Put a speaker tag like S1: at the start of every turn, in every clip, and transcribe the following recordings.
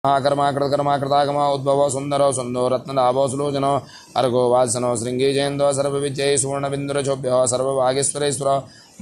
S1: कर्मा कृतकर्मा कृतागम उद्भव सुंदरो सुंदो रत्नदाभो सुलोचनो अर्घो वासनो श्रृंगी जयंतो सर्वविजय सुवर्णबिंदुरचोभ्य सर्वभागेश्वरेश्वर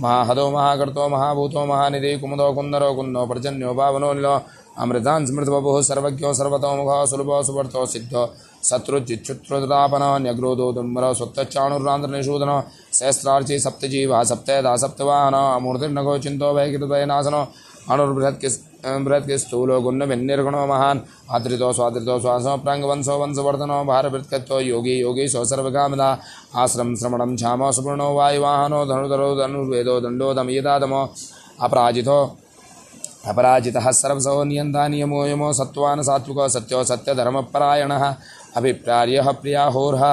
S1: महाहदो महाकर्तो महाभूतो महानिधि कुमुदो कुंदरो कुंदो पर्जन्यो पावनो नीलो अमृतान् स्मृतबभुः सर्वज्ञो सर्वतोमुखो सुलभो सुवर्तो सिद्धो शत्रुचिच्छुत्रुतापनो न्यग्रोधो दुम्बरो स्वत्तचाणुरान्ध्रनिषूदनो सहस्रार्ची सप्तजीवा सप्तधा सप्तवाहनो अमूर्तिर्नगो चिंतो वैकृतवैनाशनो बृहत् के स्थूलो गुण भिन्निर्गुणो महान आदृतो स्वादृतो श्वासो प्रांगवंशो वंशवर्धनो भारवृत्कत्तो योगी योगी सो सर्वकामदा आश्रम श्रमणं क्षामो सुपूर्णो वायुवाहनो धनुर्धरो धनुर्वेदो दंडो दमयदादमो अपराजितः सर्वसो नियंता नियमो यमो सत्वान् सात्विको सत्यो सत्यधर्मपरायणः अभिप्रार्यः प्रियाहोर्ह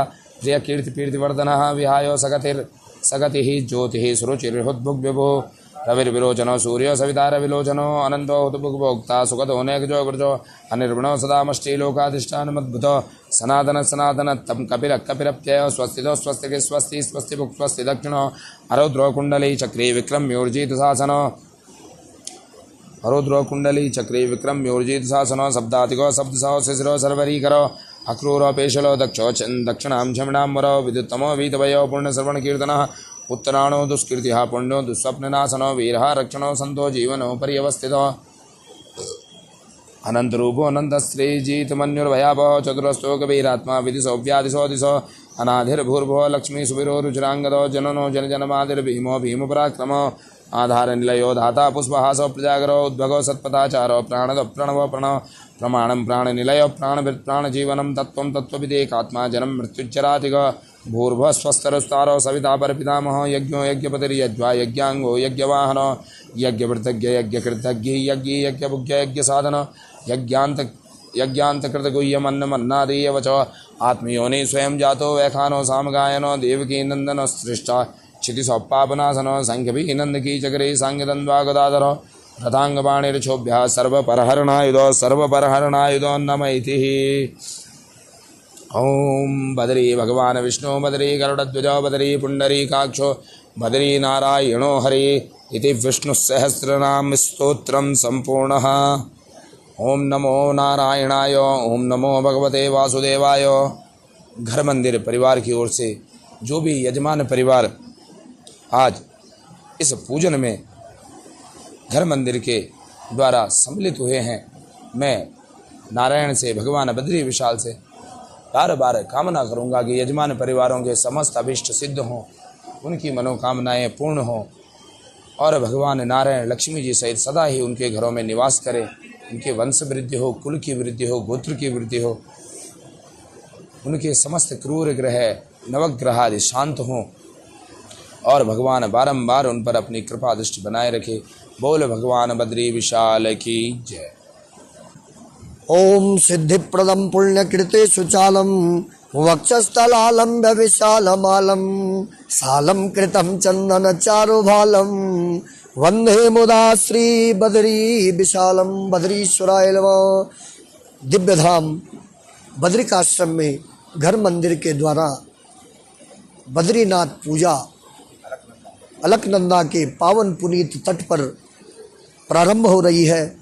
S1: प्रियकीर्तिवर्धनः विहायो सगतिः ज्योतिः सुरुचिर्हुद्भुग्विभुः रविर्विरोचनो सूर्यो सवितार विलोचनो अनंतो हुतभुग्भोक्ता सुखदो नेकजो गुर्जो अनिर्वणो सदामष्टिलोकाधिष्ठानमद्भुतो सनातन सनातन तम कपिरप्यय स्वस्तिदो स्वस्तिके स्वस्ति स्वस्तिभुक् स्वस्ति दक्षिणो अरौद्रो कुंडली चक्री विक्रम्योर्जित शासनो अरौद्रो कुंडली चक्री विक्रम्योर्जित शासनो शब्दातिको शब्दसो शिशिरो सर्वरीकरो अक्रूरो पेशलो दक्षिणां झमिणाम्बरो विद्युत्तमो वीतवयो पुण्यश्रवणकीर्तनः उत्तराणो दुष्कीर्ति पुण्यो दुस्वप्ननाशनो वीर रक्षणो संतो जीवनो पर्यवस्थितो अनंत रूपो अनंत श्री जीत मन्युर्भयापो चतुरस्तो कबीरात्मा विदिशो व्यादिशो दिशो अनाधिर्भूर्भो लक्ष्मी सुबीरो रुचिरांगदो जननो जनजनमादिर्भीमो भीम पराक्रमो आधार निलयो धाता पुष्पहासो प्रजागरो उद्भगो सत्पथाचारो प्राणदो प्रणवो प्रणव प्रमाणं प्राणनिलयो प्राणभृत् प्राणजीवनं तत्त्वं तत्त्वविदेकात्मा जन्म मृत्युच्चरातिग भूर्भुवः स्वस्तरस्तारो सविता परपितामहो यज्ञो यज्ञपतिर्यज्वा यज्ञांगो यज्ञवाहनो यज्ञवृतज्ञ यज्ञकृतज्ञ यज्ञ यज्ञभुज्ञ यज्ञसाधन यज्ञान्तकृतगुह्यमन्नमन्नादीयवचो आत्मयोनि स्वयं जातो वैखानो सामगायनो देवकी नंदनो सृष्टा क्षितिसोपापनासनो संख्यभी नंदकी चक्रे सांगदन्वागदाधरो रथांगपाणिर्छोभ्यः सर्वपरहरणायुधो नम इति। ओम बदरी भगवान विष्णु बदरी गरुड़ध्वजो बदरी पुंडरीकाक्षो बदरी नारायणो हरि इति विष्णु सहस्रनाम स्तोत्रम संपूर्णः। ओम नमो नारायणाय ओम नमो भगवते वासुदेवाय। घर मंदिर परिवार की ओर से जो भी यजमान परिवार आज इस पूजन में घर मंदिर के द्वारा सम्मिलित हुए हैं, मैं नारायण से भगवान बद्री विशाल से बार बार कामना करूंगा कि यजमान परिवारों के समस्त अभिष्ट सिद्ध हों, उनकी मनोकामनाएं पूर्ण हों और भगवान नारायण लक्ष्मी जी सहित सदा ही उनके घरों में निवास करें, उनके वंश वृद्धि हो, कुल की वृद्धि हो, गोत्र की वृद्धि हो, उनके समस्त क्रूर ग्रह नवग्रह आदि शांत हों और भगवान बारंबार उन पर अपनी कृपा दृष्टि बनाए रखे। बोल भगवान बद्री विशाल की जय।
S2: ओम सिद्धिप्रदं पुण्यकृते सुचालम वक्षस्थलालम्ब्य विशालमालं सालं कृतं चंदन चारुभालं वंदे मुदा श्री बद्री विशालम। बद्रीश्वराय नमः। दिव्य धाम बद्रिकाश्रम में घर मंदिर के द्वारा बद्रीनाथ पूजा अलकनंदा के पावन पुनीत तट पर प्रारंभ हो रही है।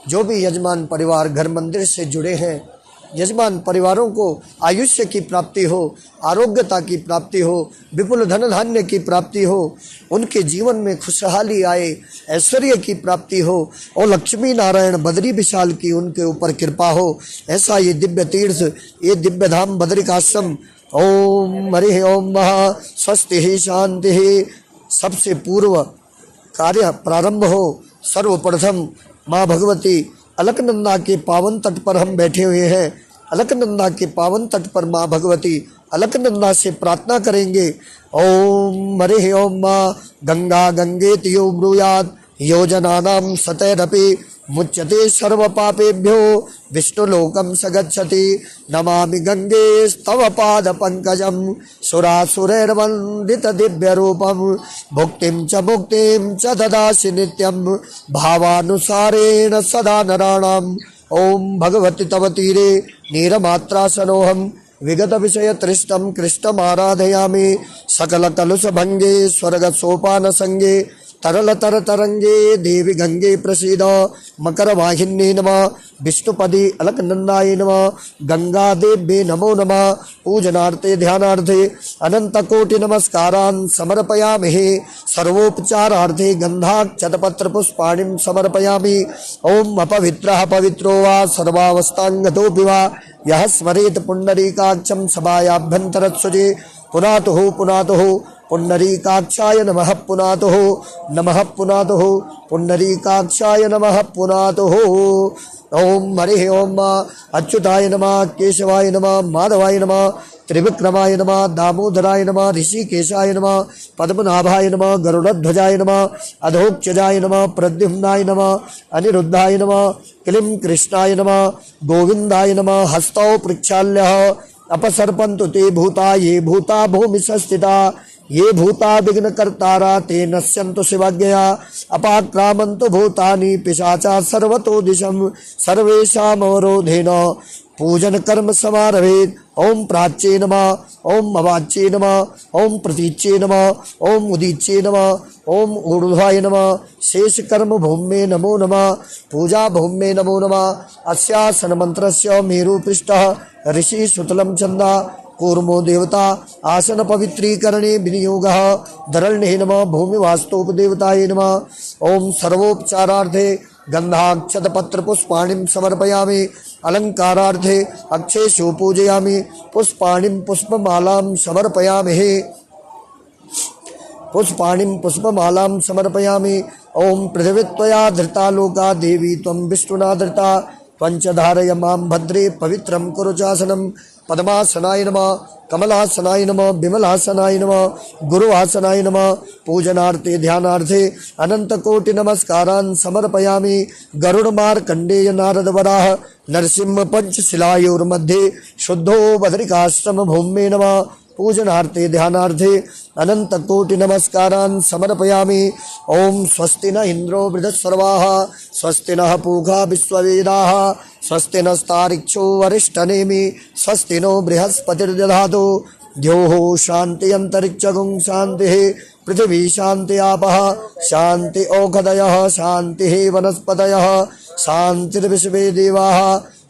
S2: जो भी यजमान परिवार घर मंदिर से जुड़े हैं, यजमान परिवारों को आयुष्य की प्राप्ति हो, आरोग्यता की प्राप्ति हो, विपुल धन धान्य की प्राप्ति हो, उनके जीवन में खुशहाली आए, ऐश्वर्य की प्राप्ति हो और लक्ष्मी नारायण बद्री विशाल की उनके ऊपर कृपा हो, ऐसा ये दिव्य तीर्थ, ये दिव्य धाम बद्रिकाश्रम। ओम हरि ओम महा स्वस्ति ही शांति ही। सबसे पूर्व कार्य प्रारंभ हो। सर्वप्रथम माँ भगवती अलकनंदा के पावन तट पर हम बैठे हुए हैं। अलकनंदा के पावन तट पर माँ भगवती अलकनंदा से प्रार्थना करेंगे। ओम हरि ओम माँ गंगा गंगेति यो ब्रूयात् योजनानां सतैरपि मुच्यते सर्व पापेभ्यो विष्णुलोकं स गच्छति। नमामि गंगे स्तव पाद पंकजं सुरासुरैर्वन्दित दिव्य रूपं भुक्तिं च मुक्तिं च ददासि नित्यं भावानुसारेण सदा नराणां। ओम भगवति तव तीरे नीरमात्रासनोऽहं विगत विषय तृष्टं कृष्णमाराधयामि सकल कलुष भंगे स्वर्ग सोपान संगे तरलतर तरंगे देवी गंगे प्रसीद मकर वाहिन्ये नमः विष्णुपदे अलकनंदाय नमः गंगा देव्ये नमो नमः पूजनार्थे ध्यानार्थे अनंतकोटि नमस्कारान् समर्पयामि सर्वोपचारार्थे गंधाक्षतपत्र पुष्पाणिं समर्पयामि ओम अपवित्रः पवित्रो वा सर्वावस्थांगतोऽपि वा यः स्मरेत् पुंडरीकाक्षं सभायाभ्यन्तरत्सुजे पुनातुः पुनातुः पुंडरीकाक्षाय नमः पुनातुः नमः पुनातुः पुंडरीकाक्षाय नमः पुनातुः ओम हरिः ओम अच्युताय नमः केशवाय नमः माधवाय नमः त्रिविक्रमाय नमः दामोदराय नमः ऋषिकेशाय नमः पद्मनाभाय नमः गरुड़ध्वजाय नमः अधोक्षजाय नमः प्रद्युम्नाय नमः अनिरुद्धाय नमः क्लीं कृष्णाय नमः गोविंदाय नमः हस्तौ प्रक्षाल्यः अपसर्पन्तु ते भूता ये भूता भूमि संस्थिता ये भूता विघ्न कर्तारा ते नश्यन्तु शिवज्ञया अपाक्रामन्तु भूतानि पिशाचा सर्वतो दिशं सर्वेषामवरोधेन पूजन कर्म समारभेत् ओम प्राच्ये नमः ओम अवाच्ये नमः ओम प्रतीच्ये नमः ओम उदीच्ये नमः ओम ऊर्ध्वाय नमः शेष कर्म भूम्ये नमो नमः पूजा भूम्ये नमो नमः अस्यासन मंत्रस्य मेरु पृष्ठः ऋषि सुतलं चंदा कूर्मो देवता आसन पवित्रीकरणे विनियोगः धरण्ये नमः भूमिवास्तोपदेवताय नमः ओम सर्वोपचारार्थे गंधाक्षतपत्र पुष्पाणिं समर्पयामि अलंकारार्थे अक्षेषु पूजयामि पुष्पाणिं पुष्पमालां समर्पयामि पुष्पाणिं पुष्पमालां समर्पयामि ओम पृथिवीत्वया धृता लोका देवी त्वं विष्णुना धृता पंचधारय मां भद्रे पवित्रं कुरु चासनं पद्मासनाय नमः कमलासनाय नमः विमलासनाय नमः गुरुवासनाय नमः पूजनार्थे ध्यानार्थे अनंतकोटि नमस्कारान् समर्पयामि गरुड़ मार्कंडेय नारद वराह नरसिंह पंचशिलायोर्मध्ये शुद्धो बद्रिकाश्रम भूम्ये नमः पूजनार्थे ध्यानार्थे अनंतकोटि नमस्कारान् समर्पयामि ओम स्वस्ति न इंद्रो वृद्धस्सर्वाः स्वस्ति नः पूषा विश्ववेदाः स्वस्ति नस्तारिक्षो वरिष्ठनेमि स्वस्ति नो बृहस्पतिर्दधातु द्योः शान्ति अन्तरिक्षगुं शान्तिः पृथिवी शान्ति आपः शान्ति औषधयः शान्तिः वनस्पतयः शान्तिर्विश्वे देवाः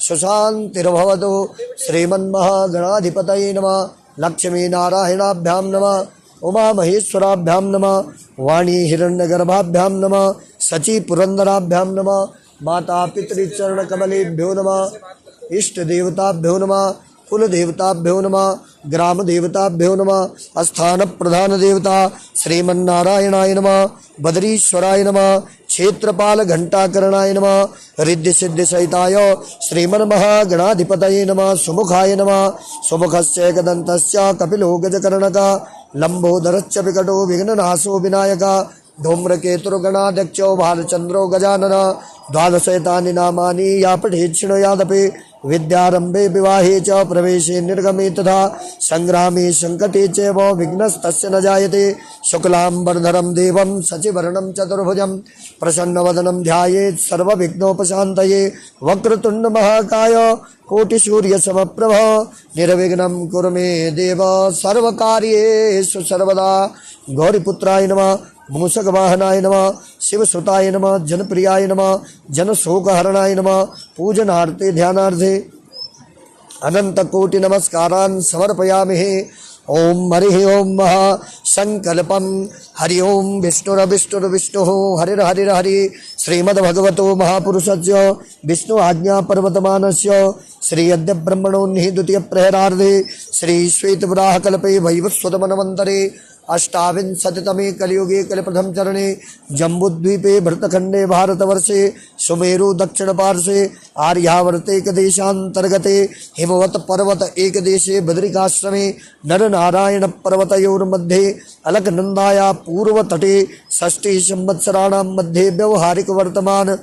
S2: सुशान्तिर्भवतु श्रीमन्महागणाधिपतये नमः लक्ष्मी नारायणाभ्यां नमः उमा महेश्वराभ्यां नमः वाणी हिरण्यगर्भाभ्यां नमः सची पुरंदराभ्यां नमः माता पितृचरणकमलेभ्यो नमः इष्ट देवताभ्यो नमः कुल देवताभ्यो नमः ग्राम देवताभ्यो नमः स्थान प्रधान देवता श्रीमन्नारायणाय नमः बद्रीश्वराय नमः क्षेत्रपाल घंटाकरणाय नमः रिद्धि सिद्धि सहिताय श्रीमन्महागणाधिपतये नमः सुमुखाय नमः सुमुखस्य एकदन्तस्य कपिलो गजकर्णक लंबोदरश्च विकटो विघ्ननाशो विनायक धूम्रकेतुर्गणाध्यक्षो भालचंद्रो गजानन द्वादशैतानि नामानि या पठेत् शृणुयादपि विद्यारंभे विवाहे च प्रवेशे निर्गमे तथा संग्रामे संकटे च विघ्नस्तस्य न जायते शुक्लांबरधरं देवं शशिवर्णं चतुर्भुजं प्रसन्नवदनं ध्यायेत् सर्वविघ्नोपशान्तये वक्रतुंड महाकाय कोटिसूर्यसमप्रभ निर्विघ्नं कुरु मे देव सर्वकार्येषु सर्वदा गौरीपुत्राय नमः मूषकवाहनाय नमः शिवसुताय नमः जनप्रियाय नमः जनशोकहरणाय नमः पूजनार्थे ध्यानार्थे अनंतकोटि नमस्कारान् समर्पयामि ओम हरिः ओम महा संकल्पम हरि ओम विष्णुर्विष्णुर्विष्णुः हरिर्हरिर्हरि श्रीमद्भगवतो महापुरुषस्य विष्णु आज्ञा पर्वतमानस्य श्री अद्य ब्रह्मणोन्हि द्वितीय प्रहरार्धे श्री श्वेतवराहकल्पे वैवस्वतमन्वन्तरे अष्टाविंशतितमे कलियुगे कलिप्रथम चरणे जम्बूद्वीपे भरतखंडे भारतवर्षे सुमेरु दक्षिण पार्श्वे आर्यावर्तेकदेशान्तर्गते हिमवत पर्वत एकदेशे बद्रिकाश्रमे नरनारायण पर्वतयोर्मध्ये अलकनंदाया पूर्वतटे षष्ठी संवत्सराणां मध्ये व्यवहारिक वर्तमान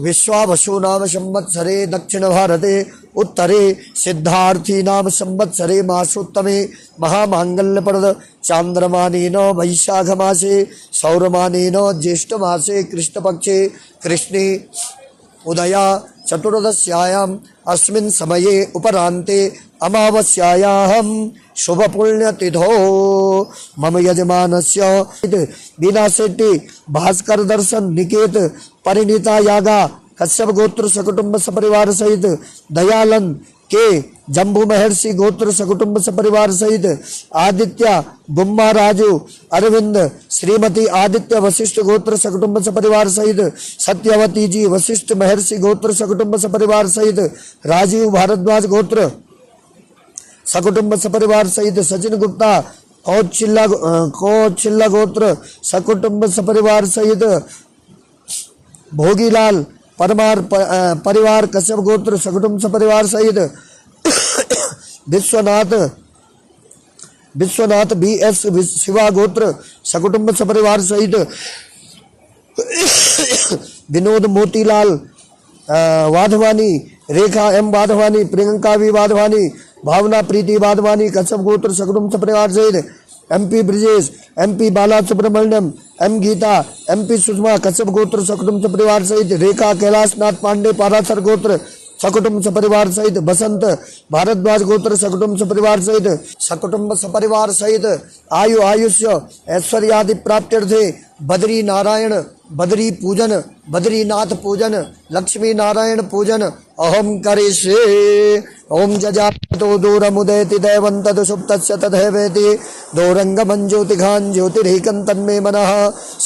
S2: विश्वावसु नाम संवत्सरे दक्षिण भारते उत्तरे सिद्धार्थी नाम संवत्सरे मासोत्तमे महामांगल्यप्रद चांद्रमानेन वैशाख मासे सौरमानेन ज्येष्ठ मासे कृष्णपक्षे कृष्णे उदया चतुर्दश्यायाम् अस्मिन् समये उपरान्ते अमावस्यायां शुभ पुण्य तिथो मम यजमानस्य बीना शेट्टी भास्कर दर्शन निकेत परिणीता यागा कश्यप गोत्र सकुटुंब सपरिवार सहित दयालन के जम्बू महर्षि गोत्र सकुटुंब सपरिवार सहित आदित्य बुम्मा राजू अरविंद श्रीमती आदित्य वशिष्ठ गोत्र सकुटुंब सपरिवार सहित सत्यवती जी वशिष्ठ महर्षि गोत्र सकुटुंब सपरिवार सहित राजीव भारद्वाज गोत्र सकुटुंब सपरिवार सहित सचिन गुप्ता कौचिल्ला गोत्र सकुटुंब सपरिवार सहित भोगीलाल परमार परिवार कश्यप गोत्र सकुटुंब सपरिवार सहित विश्वनाथ बी एस शिवा गोत्र सकुटुंब सपरिवार सहित विनोद मोतीलाल वाधवानी रेखा एम वाधवानी प्रियंका वी वाधवानी भावना प्रीति वाधवानी कश्यप गोत्र सकुटुंब सपरिवार सहित MP ब्रिजेश MP बाला सुब्रमण्यम M गीता MP सुषमा कश्यप गोत्र सकुटुंब सपरिवार सहित रेखा कैलाश नाथ पांडे पारासर गोत्र सकुटुंब सपरिवार सहित बसंत भारद्वाज गोत्र सकुटुंब सपरिवार सहित आयु आयुष्य ऐश्वर्यादि प्राप्त्यर्थे बद्री नारायण बद्री पूजन बद्रीनाथ पूजन लक्ष्मी नारायण पूजन अहम करिष्ये ओम जजातो दूरमुदेति दैवं तदुसुप्तस्य तथैवेति दोरंगमं ज्योतिघान ज्योतिरेकं तन्मे मनः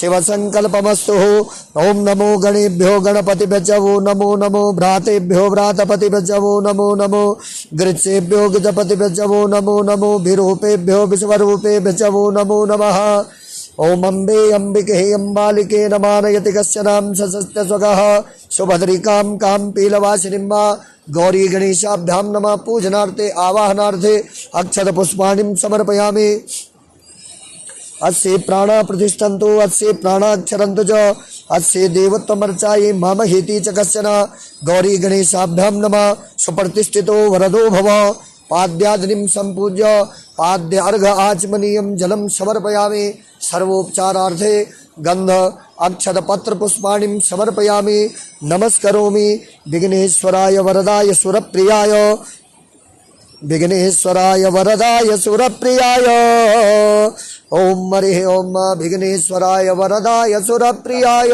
S2: शिवसंकल्पमस्तु ओम नमो गणेभ्यो गणपतिभ्यो नमो नमो भ्रातेभ्यो भ्रातपतिभ्यो नमो नमो गृत्सेभ्यो गजपतिभ्यो नमो नमो विरूपेभ्यो विश्वरूपेभ्यो नमो नमः ओम अम्बे अम्बिके अम्बालिके नमानयति कश्चनां सशस्य स्वगः सुभद्रिकां कां पीलवासिनीं गौरी गणेशाभ्यां नमः पूजनार्थे आवाहनार्थे अक्षत पुष्पाणिं समर्पयामि अस्य प्राणा प्रतिष्ठन्तु अस्य प्राणाक्षरन्तु च अस्य देवत्वमर्चाये मामहेति च कश्चन गौरी गणेशाभ्यां नमः सुप्रतिष्ठितो वरदो भव पाद्यादिनिं सम्पूज्य पाद्य अर्घ आचमनीयं जलं समर्पयामि सर्वोपचारार्थे गंध अक्षत पत्र पुष्पाणिं समर्पयामि नमस्करोमि विघ्नेश्वराय वरदाय सुरप्रियाय विघ्नेश्वराय वरदाय सुरप्रियाय ओम हरिः ओम विघ्नेश्वराय वरदाय सुरप्रियाय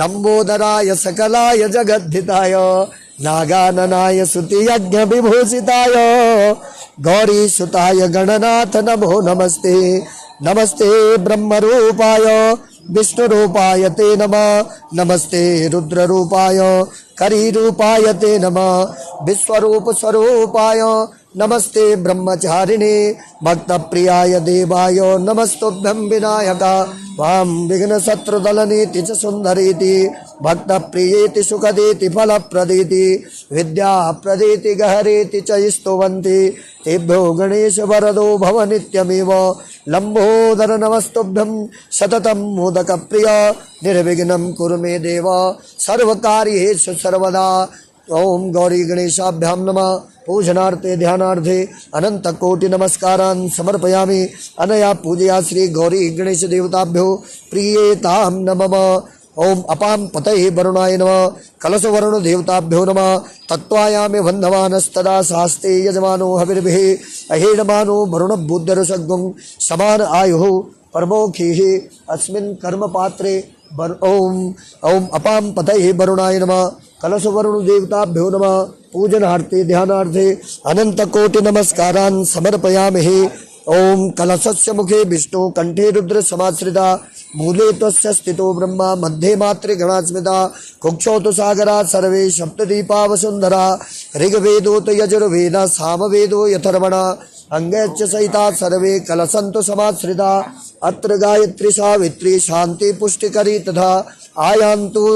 S2: लंबोदराय सकलाय जगद्धिताय नागाननाय स्तुतियज्ञ विभूषिताय गौरी सुताय गणनाथ नमो नमस्ते नमस्ते ब्रह्मरूपाय विष्णुरूपाय ते नमः नमस्ते रुद्ररूपाय करीरूपाय ते नमः विश्वरूप स्वरूपाय नमस्ते ब्रह्मचारिणे भक्तप्रियाय देवाय नमस्तुभ्यं विनायका वां विघ्नशत्रुदलनेति च सुन्दरेति भक्तप्रियेति सुखदेति फलप्रदेति विद्याप्रदेति गहरेति च स्तुवन्ति तेभ्यो गणेश वरदो भव नित्यमेव लंबोदर नमस्तुभ्यं सततं मोदकप्रिय निर्विघ्नं कुरु मे देव सर्वकार्येषु सर्वदा ओम गौरी गणेशाभ्यां नमः पूजनार्थे ध्यानार्थे अनंत कोटि नमस्कारान् समर्पयामि अनया पूजया श्री गौरी गणेश देवताभ्यो प्रियेतां नमः ओम अपां पतये वरुणाय नमः कलश वरुण देवताभ्यो नमः तत्त्वायामि वन्दमानस्तदा शास्ते यजमानो हविर्भिः अहेडमानो वरुण बुद्धरसगुं समान आयुः परमोखिः अस्मिन् कर्म पात्रे ओम ओम अपां पतये वरुणाय नमः कलश वरुण देवताभ्यो नमः पूजनार्थे ध्यानार्थे अनंत कोटि नमस्कारान् समर्पयामि ओम कलशस्य मुखे विष्णु कंठे रुद्र समाश्रिता मूले तस्य स्थितो ब्रह्मा मध्ये मात्रे गणास्मिता कुक्षौ तु सागरा सर्वे सप्तदीपा वसुंधरा ऋग्वेदोत यजुर्वेद सामवेदो यथर्वणा अंगैश्च सहिता सर्वे कलशन्तु समाश्रिता अत्र गायत्री सावित्री शांति पुष्टिकरी तथा आयान्तु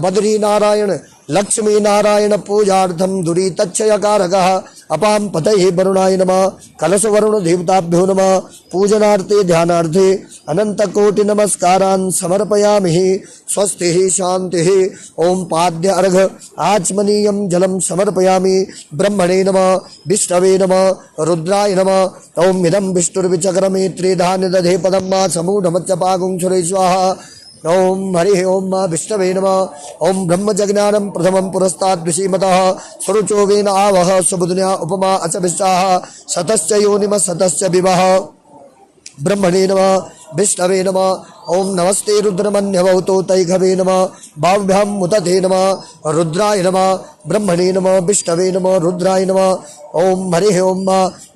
S2: बद्री नारायण लक्ष्मी नारायण पूजार्थं दुरीतच्छयकारकः अपां पतये वरुणाय नमः कलश वरुण देवताभ्यो नमः पूजनार्थे ध्यानार्थे अनंत कोटि नमस्कारान् समर्पयामि स्वस्ति शांति ओम पाद्य अर्घ आचमनीयं जलं समर्पयामि ब्रह्मणे नमः विष्णवे नमः रुद्राय नमः ओम इदं विष्णुर्विचक्रमे त्रिधान्य दधे पदं मा समूढमच्च पागुं सुरे स्वाहा ओम हरि ओम विष्णवे नमः। ओम ब्रह्मजज्ञानं प्रथमं पुरस्ताद् ऋषिमतः स्वरुचोवेन आवह सुबुधुन्या उपमा अच विश्वाः सतश्च योनिम सतश्च विवः। ब्रह्मणे नमः विष्णवे नमः। ओम नमस्ते रुद्रमन्यवतो तैघवे नमः। बाहुभ्यां मुदते नमः रुद्राय नमः। ब्रह्मणे नमः विष्णवे नमः रुद्राय नमः। ओम हरि ओम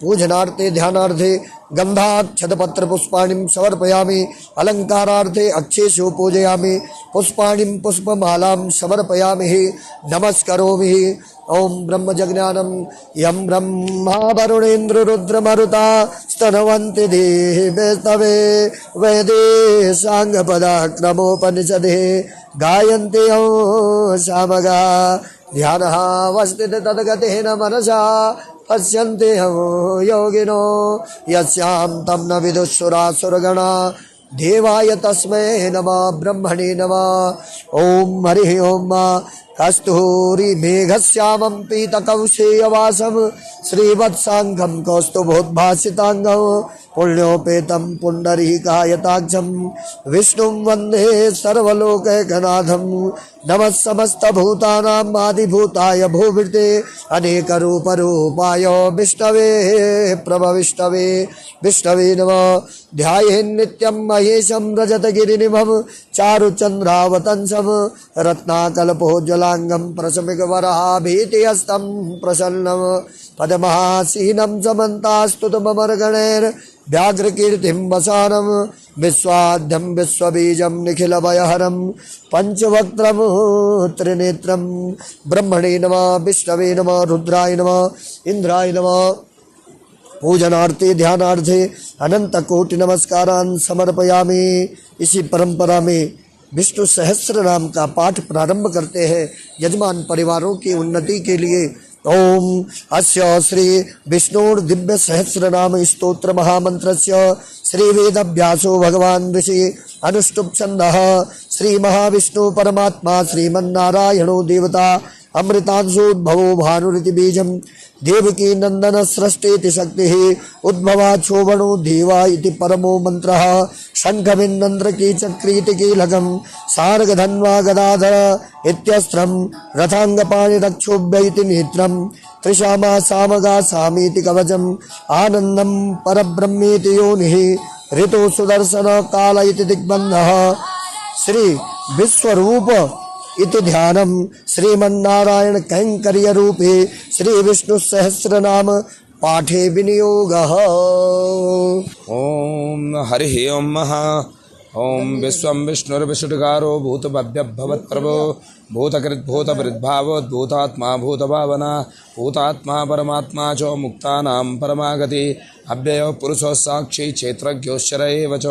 S2: पूजनार्थे ध्यानार्थे गंधाक्षतपत्र पुष्पाणिं समर्पयामि। अलंकारार्थे अक्षेषु पूजयामि। पुष्पाणिं पुष्पमालां समर्पयामि नमस्करोमि। ओम ब्रह्मजज्ञानं यं ब्रह्मा वरुणेन्द्र रुद्रमरुता स्तनवन्ति देवस्तवे वेदे सांगपदाक्रमोपनिषदे गायन्ति यो सामगा ध्यानः वस्थित तद्गतेन मनसा पश्यन्ति यो योगिनो यस्यां तं न विदुःसुरासुरगणा देवाय तस्मै नमः ब्रह्मणे नमः। ओम हरि ओम कस्तूरी मेघश्यामं पीतकौशेयवासं श्रीवत्साङ्गं कौस्तुभोद्भासिताङ्गं पुण्योपेतं पुण्डरीकायताक्षं विष्णुं वन्दे सर्वलोकैकनाथं। नमः समस्तभूतानां आदिभूताय भूभृते अनेकरूपरूपाय विष्णवे प्रभविष्णवे विष्णवे नमः। ध्यायेन्नित्यं महेशं रजतगिरिनिभं चारुचन्द्रावतंसं रत्नाकल्पोज्ज्वलाङ्गं प्रशमिकवराभीतिहस्तं प्रसन्नं पद्महासीनं समन्तास्तुतममर्गणैर्व्याघ्रकीर्तिं वसानं विश्वाद्यं विश्वबीजं निखिलभयहरं पंचवक्त्रं त्रिनेत्रं। ब्रह्मणे नमः विष्णवे नमः रुद्राय नमः इंद्राय नमः। पूजनार्थे ध्यानार्थे अनंत कोटि नमस्कारान् समर्पयामि। इसी परंपरा में विष्णु सहस्र नाम का पाठ प्रारंभ करते हैं यजमान परिवारों की उन्नति के लिए। ओम अस्य श्री विष्णुर दिव्य सहस्र नाम स्तोत्र महामंत्रस्य श्री वेदव्यासो भगवान ऋषि अनुष्टुप छन्दः श्री महाविष्णु परमात्मा श्रीमन्नारायणो देवता अमृतांशोद्भवो भानुरिति बीजं देवकी नंदन सृष्टेति शक्तिः उद्भवा क्षोभणो देवा इति परमो मंत्रः शंखबिन्नन्द्र की चक्रीति कीलकं सार्गधन्वा गदाधर इत्यस्त्रं रथांगपाणिरक्षोभ्य इति नेत्रं त्रिशामा सामगा सामीति कवचम् आनन्दं परब्रह्मेति योनिः ऋतु सुदर्शन काल इति दिग्बन्धः श्री विश्वरूप इति ध्यानम श्रीमन्नारायण कैंकर्य रूपे श्री विष्णु सहस्र नाम पाठे विनियोगः।
S1: ओम हरि ओम ओम विश्वं विष्णुर्विष्णुगारो भूतभव्यभवत्प्रभो भूतकृद्भूतभृद्भावोद्भूतात्मा भूतभावना भूतात्मा परमात्मा च मुक्तानां परमागति अव्ययो पुरुषो साक्षी क्षेत्रज्ञोश्चर एव च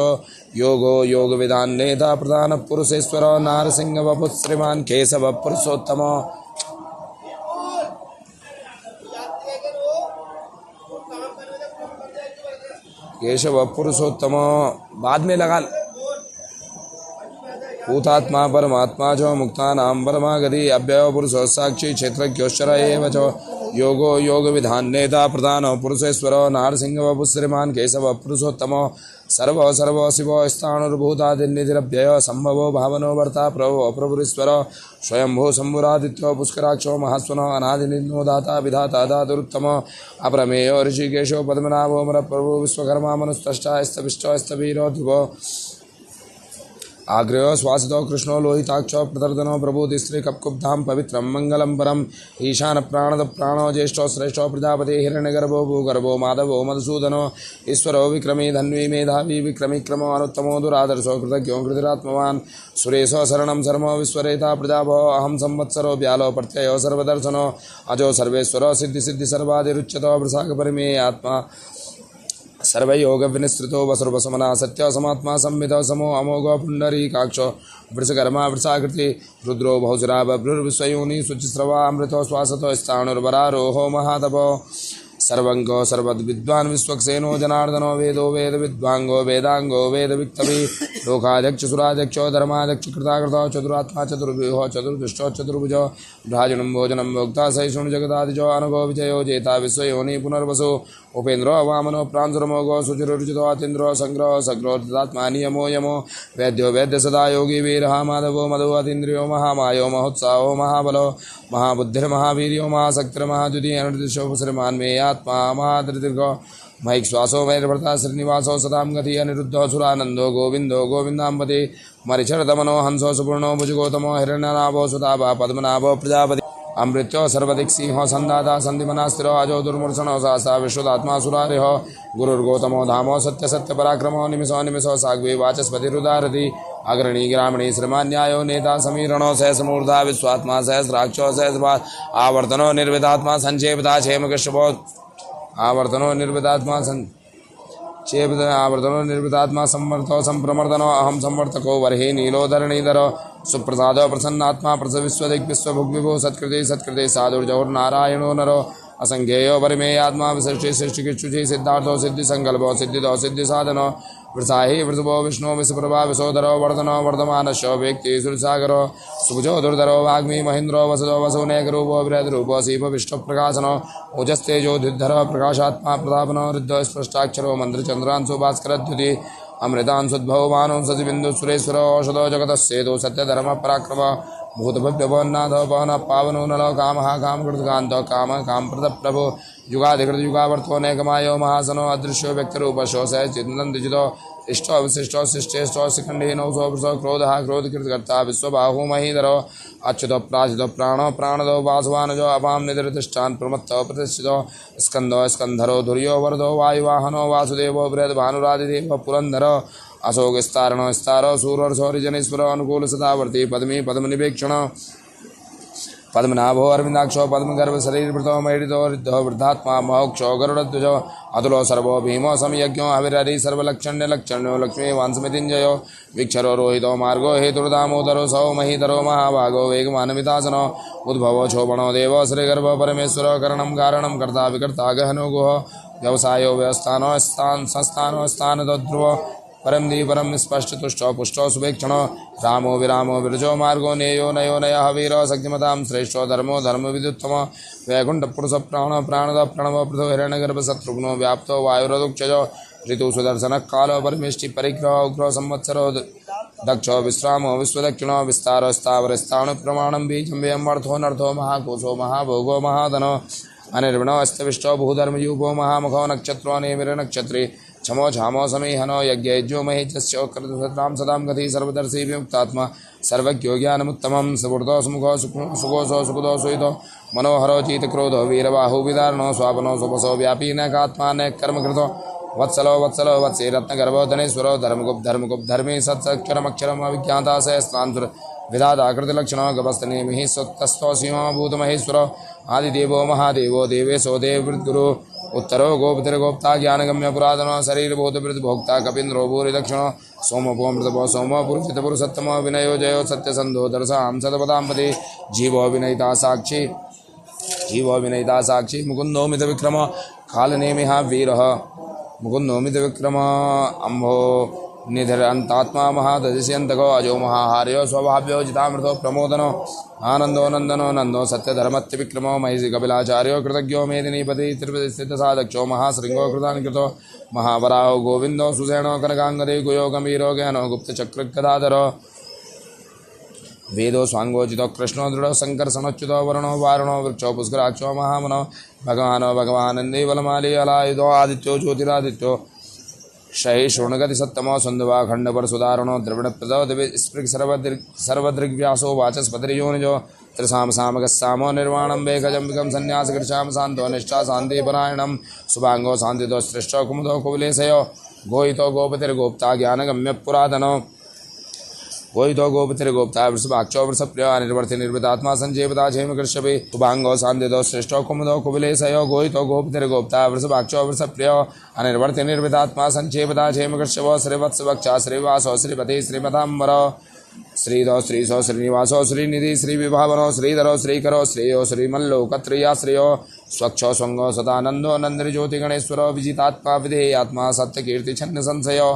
S1: योगो योगविदान्नेता प्रधान पुरुषेश्वरो नारसिंह वपुः श्रीमान् केशव पुरुषोत्तम। केशव पुरुषोत्तम बाद में लगा। भूतात्मा परमात्मा च मुक्तानां परमागति अव्ययो पुरुषो साक्षी क्षेत्रज्ञोश्चर एव च योगो योगविधान्नेता प्रधानो पुरुषेश्वरो नारसिंह वपुः श्रीमान् केशव पुरुषोत्तम। सर्व सर्व शिव स्थाणुर्भूतादिनिधिरव्ययो संभवो भावनो वर्ता प्रभो प्रभुरीश्वर स्वयंभू शंभुरादित्यो पुष्कराक्षो महास्वनो अनादिनिर्नो दाता विधाता धातुरुत्तम अप्रमेयो ऋषिकेशो पद्मनाभो प्रभु विश्वकर्मा मनुस्तष्टा स्तविष्टो स्तवीरो ध्रुवो आग्रहो स्वासितो कृष्णो लोहिताक्षो प्रदर्दनो प्रभुतिस्त्री कपकुब्धां पवित्रं मंगलम परम ईशान प्राणद प्राणो ज्येष्ठो श्रेष्ठो प्रजापति हिरण्यगर्भो भूगर्भो माधवो मधुसूदनो ईश्वरो विक्रमी धन्वी मेधावी विक्रमी क्रमो अनुत्तमो दुरादर्शो कृतज्ञो कृतिरात्मवान् सुरेशो शरणं शर्मो विश्वरेता प्रजाभो अहं संवत्सरो व्यालो प्रत्ययो सर्वदर्शनो अजो सर्वेश्वरो सिद्धि सिद्धि सर्वादिरुच्यतो वृषाक परिमेय आत्मा सर्वयोग विनिस्तृतो वसुर्वसमना सत्य समात्मा संविद समो अमोघ पुंडरीकाक्षो वृषकर्मा वृषाकृति रुद्रो बहुजरा बभ्रुर्विश्वयोनि शुचिस्रवा अमृतो श्वासतो स्थाणुर्वरारोहो महातपो सर्वंगो सर्वद्विद्वान् विश्वक्सेनो जनार्दनो वेदो वेद विद्वांगो वेदांगो वेद विक्तवी लोकाध्यक्ष सुराध्यक्षो धर्माध्यक्ष कृताकृतो चतुरात्मा चतुर्व्यूहो चतुर्दुष्टो चतुर्भुजो भ्राजनं भोजनं भोक्ता सहिष्णु जगदादिजो अनगो विजयो जेता विश्वयोनि पुनर्वसु उपेन्द्रो वामनो प्रांसुरमोगो सुचिरुचितो अतीन्द्रो संग्रह सग्रो दत्तात्मा नियमो यमो वैद्यो वैद्य सदा योगी वीरः माधवो मधु अतीन्द्रियो महामायो महोत्साहो महाबलो महाबुद्धिर्महावीर्यो महाशक्तिर्महाद्युति अनृदिशो श्रीमान मे आत्मा महादृतिर्गो महिक श्वासो मैर्भर्ता श्रीनिवासो सदां गति अनिरुद्धो सुरानंदो गोविंदो गोविंदाम्बते मरिचरदमनो हंसो सुपूर्णो भुजगोतमो हिरण्यनाभो सुताभा पद्मनाभो प्रजापति अमृत्यो सर्वदिक् सिंहो संदाता संधिमनास्तिरो अजो दुर्मूर्षणो सहसा विश्वदात्मा सुरारिहो गुरुर्गौतमो धामो सत्य सत्य पराक्रमो निमिषो निमिषो साग्वी वाचस्पतिरुदारति अग्रणी ग्रामणी श्रीमान्यायो नेता समीरणो सहस्रमूर्धा विश्वात्मा सहस्राक्षो सहस्रपाद आवर्तनो निर्विदात्मा संक्षेपता क्षेमकृष्णभो आवर्तनो निर्विदात्मा चेपद आवर्तनो निर्विदात्मा संवर्तो संप्रमर्दनो अहम संवर्तको वर्हि नीलोधरणीधरो सुप्रसादो प्रसन्नात्मा प्रसविश्वदिक् विश्वभुग्विभो सत्कृते सत्कृते साधुर्जौर्नारायणो नरो असंख्येयो परिमेयात्मा विशिष्टि सृष्टिकिच्युचि सिद्धार्थो सिद्धिसंकल्पो सिद्धिदो सिद्धिसाधनो वृषाहि वृषभो विष्णु विश्वप्रभा विशोधरो वर्धनो वर्धमानशो व्यक्ति सुरसागरो सुभुजो दुर्धरो वाग्मी महेन्द्रो वसुदो वसुनेकरूपो बृहद्रूपो सीप विष्णुप्रकाशनो ओजस्तेजो धिद्धरो प्रकाशात्मा प्रतापनो रुद्धो स्पष्टाक्षरो मन्त्रचन्द्रांशु भास्करद्युति अमृतांशुद्भवो मानो सतिबिन्दु सुरेश्वरो औषधो जगतस्येतो सत्यधर्म पराक्रम भूतभव्यभवन्नाथो पवन पावनो नलो कामः कामकृतकान्तो काम कामप्रद प्रभो युगाधिकृत युगावर्तो नेकमायो महासनो अदृश्यो व्यक्तरूपशो स चिन्नन्दिजितो इष्टो विशिष्टो शिष्टेष्टो शिखण्डीनो सोपृशो क्रोधः क्रोधकृतकर्ता विश्वबाहु महीधरो अच्युतो प्राचितो प्राणो प्राणदो वासवानजो अपां निधिर्तिष्ठान् प्रमत्तो प्रतिष्ठितो स्कन्दो स्कन्धरो धुर्यो वरदो वायुवाहनो वासुदेवो बृहद्भानुरादिदेवो पुरन्दरो अशोकस्तारणो स्तारो सूर्यर्षोरिजनेश्वरो अनुकूल सदावर्ती पद्मी पद्मनिवेक्षण पद्मनाभो अरविंदाक्षो पद्मगर्भ शरीरभृतो मैडितो रिद्धो वृद्धात्मा मोक्षो गरुड़ध्वजो अतुलो सर्वो भीमो समयज्ञो हविरहरि सर्वलक्षण्य लक्षण्यो लक्ष्मी वांसमितिञ्जयो विक्षरो रोहितो मार्गो हेतुर्दामोदरो सौ महीधरो महाभागो वेगमानमितासनो उद्भवो शोभनो देवो श्रीगर्भ परमेश्वरो करणं कारणं कर्ता विकर्ता गहनो गुहो व्यवसायो व्यवस्थानो संस्थानो स्थानदो ध्रुवो परम दी परम स्पष्ट तुष्टो पुष्टो सुभेक्षणो रामो विरामो विरजो मार्गो नेयो नयो नय वीरो सख्यमतां श्रेष्ठो धर्मो धर्म विदुत्तमो वैकुंठ पुरुष प्राणो प्राणद प्रणव पृथो हिरण्यगर्भ शत्रुघ्नो व्याप्तो वायुरदुक्षजो ऋतु सुदर्शन कालो परमेष्टि परिग्रह उग्रो संवत्सरो दक्षो विश्रामो विश्वदक्षिणो विस्तारो स्थावर स्थाणु प्रमाणं बीजं व्ययम् अर्थो नर्थो महाकोशो महाभोगो महाधनो अनिर्विणो अस्तविष्टो भूधर्मयूपो महामुखो नक्षत्रो नेमिर नक्षत्री क्षमो झामो समीहनो यज्ञो महीजस्यो कृतसतां सदां गति सर्वदर्शी विमुक्तात्मा सर्वज्ञो ज्ञानमुत्तमं सुवृतो सुमुखो सुखोसो सुखदो सुहितो मनोहरो चीतक्रोधो वीरबाहु विदारणो स्वापनो सुपसो व्यापी नैकात्मा नैकर्मकृतो वत्सलो वत्सलो वत्से रत्नगर्भो धनेश्वरो धर्मगुप् धर्मी सत्सक्षरमक्षरम् अविज्ञाता सहस्रान्तुर विधाताकृतिलक्षणो गभस्तनेमिः सत्तस्थो सीमाभूतमहेश्वरो आदिदेवो महादेवो देवेशो देववृद्गुरु उत्तरो गोपतिर्गोप्ता ज्ञानगम्य पुरातनो शरीरभूतभृद्भोक्ता कपीन्द्रो भूरि दक्षिणो सोमपो मृतपो सोमो पुरुषितपुरुषोत्तमो विनयो जयो सत्यसन्धो दर्शां सतपदाम्पति जीवो विनयिता साक्षी मुकुन्दो मितविक्रम कालनेमिः वीरः मुकुन्दो मितविक्रम अम्भो निधिरन्तात्मा महादधिष्यन्तको अजो महाहार्यो स्वभाव्यो जितामृतो प्रमोदनो आनंदो नंदनो नंदो सत्यधर्मत्यविक्रमो महिषि कपिलाचार्यो कृतज्ञो मेदिनीपति त्रिपतिस्थितसाधक्षो महाशृंगो कृतान्कृतो महावराहो गोविंदो सुसेनो कनकांगदे गुयो गंभीरो ज्ञानो गुप्तचक्रगदाधरो वेदो स्वांगोचितो कृष्णो दृढ़ो संकर्षणोच्युतो वरुणो वारुणो वृक्षो पुष्कराक्षो महामनो भगवानंदीवलमाली अलायुधो आदित्यो ज्योतिरादित्यो शहि शृणुगति सत्तमो सुंदवा खंडपर सुदारणो द्रविणप्रदो दिव्य स्पृक् सर्वदृग्व्यासो वाचस्पतिर्योनिजो त्रिसाम सामगस्सामो निर्वाणं वेगजम्बिकं संन्यासकृशां शान्तो निष्ठा शान्तिपरायणं शुभांगो शान्तितो श्रेष्ठो कुमुदो कुवलेशयो गोहितो गोपतिर्गोप्ता ज्ञानगम्य पुरातनो गोहितो गोपतिर्गोप्ता वृषभाक्षो वृषप्रियो अनिर्वर्ति निर्वितात्मा संजीवता क्षेमकृष्यपि शुभांगो शान्तितो श्रेष्ठो कुमुदो कुवलेशयो गोहितो गोपतिर्गोप्ता वृषभाक्षो वृषप्रियो अनिर्वर्ति निर्वितात्मा संजीवता क्षेमकृष्यवो श्रीवत्सवक्षा श्रीवासो श्रीपति श्रीमतांबरो श्रीधो श्रीसो श्रीनिवासो श्रीनिधि श्रीविभावनो श्रीधरो श्रीकरो श्रेयो श्रीमल्लोकत्रयाश्रयो स्वच्छो स्वंगो सदानंदो नंदज्योतिगणेश्वरो विजितात्मा विधेयात्मा सत्यकीर्ति छन्न संशयो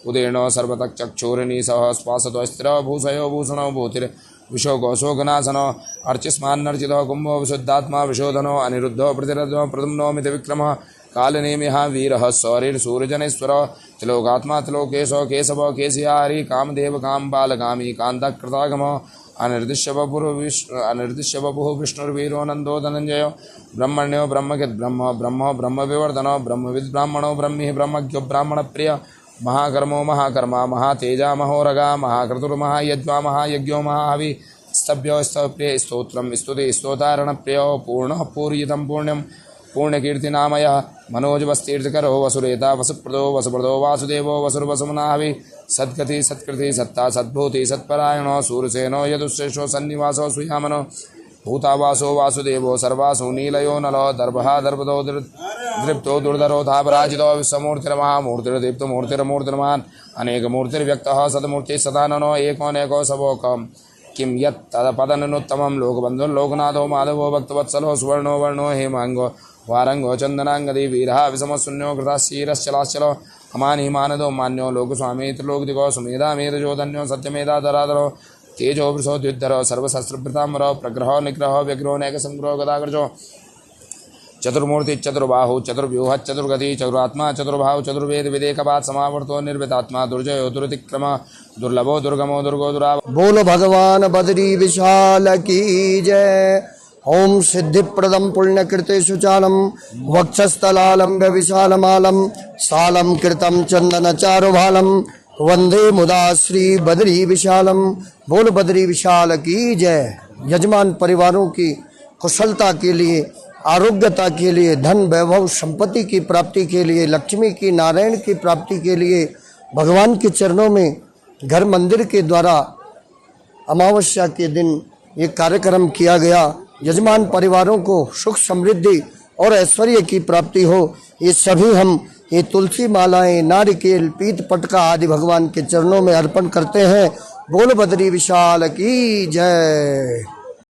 S1: उदीर्णो सर्वतक्षुरिनीसह स्वासतो स्थिरो भूषयो भूषणो भूतिर विशोको शोकनाशनो अर्चिस्मान्नर्चितो कुंभो विशुद्धात्मा विशोधनो अनिरुद्धो प्रतिरद्धो प्रदुम्नो मितविक्रमः कालनेमिः वीरः सौरिर्सूर्यजनेश्वर त्रिलोकात्मा त्रिलोकेशो केशवो केशियारी कामदेव कामबालकामी कान्तकृतागमो अनिर्दिश्य वपुः विष्णुर्वीरो नन्दो धनञ्जयो ब्रह्मण्यो ब्रह्मकृत् ब्रह्म ब्रह्मविवर्धनो ब्रह्मविद्ब्राह्मणो ब्रह्मी ब्रह्मज्ञो ब्राह्मणप्रिय महाकर्मो महाकर्मा महातेजा महोरगा महाक्रतुर्महायज्वा महायज्ञो महाहवि स्तभ्यो स्तवप्रिय स्तोत्रम स्तुति स्तोतारणप्रियो पूर्णः पूर्यितं पुण्यं पूर्णकीर्तिनामयः मनोजवस्तीर्थकरो वसुरेता वसुप्रदो वसुप्रदो वासुदेवो वसुर्वसुमनाहवि सद्गति सत्कृति सत्ता सद्भूति सत्परायणो सूरसेनो यदुश्रेषो सन्निवासो सुयामनो भूतावासो वासुदेवो सर्वासु नीलयो नलो दर्भः दर्पदो दृप्तो दुर्धरो धापराजितो विश्वमूर्तिर्महामूर्तिर्दीप्तो मूर्तिर्मूर्तिर्महान् अनेकमूर्तिर्व्यक्तः सदमूर्तिः सदाननो एकोनेको सवोकं किं यत् तदपदनुत्तमं लोकबन्धुर्लोकनाथो माधवो भक्तवत्सलो सुवर्णो वर्णो हेमाङ्गो वारङ्गो चन्दनाङ्गदी वीरः विषमशून्यो कृताशीरश्चलाश्चलो अमानिमानदो मान्यो लोकस्वामी त्रिलोकदिगो सुमेधामेधजो धन्यो सत्यमेधाधराधरो तेजो वृषो द्युद्धरो सर्वशस्त्रभृताम्बरो प्रग्रहो निग्रहो व्यग्रो नैकसंग्रहो गदाग्रजो चतुर्मूर्ति चतुर्बाहु चतुर्व्यूह चतुर्गति चतुरात्मा चतुर्भाव चतुर्वेद विदेकपात समावर्तो निर्वितात्मा दुर्जयो दुर्तिक्रम दुर्लभो दुर्गमो दुर्गो दुराव।
S2: बोलो भगवान बद्री विशाल की जय। ओम सिद्धिप्रदम पुण्यकृते सुचालम वक्षस्थलालम विशालमालम सालम कृतम चंदन चारुभालम वंदे मुदा श्री बद्री विशालम। बोल बद्री विशाल की जय। यजमान परिवारों की कुशलता के लिए, आरोग्यता के लिए, धन वैभव संपत्ति की प्राप्ति के लिए, लक्ष्मी की नारायण की प्राप्ति के लिए भगवान के चरणों में घर मंदिर के द्वारा अमावस्या के दिन ये कार्यक्रम किया गया। यजमान परिवारों को सुख समृद्धि और ऐश्वर्य की प्राप्ति हो, ये सभी हम ये तुलसी मालाएं, नारिकेल, पीत पटका आदि भगवान के चरणों में अर्पण करते हैं। बोल बद्री विशाल की जय।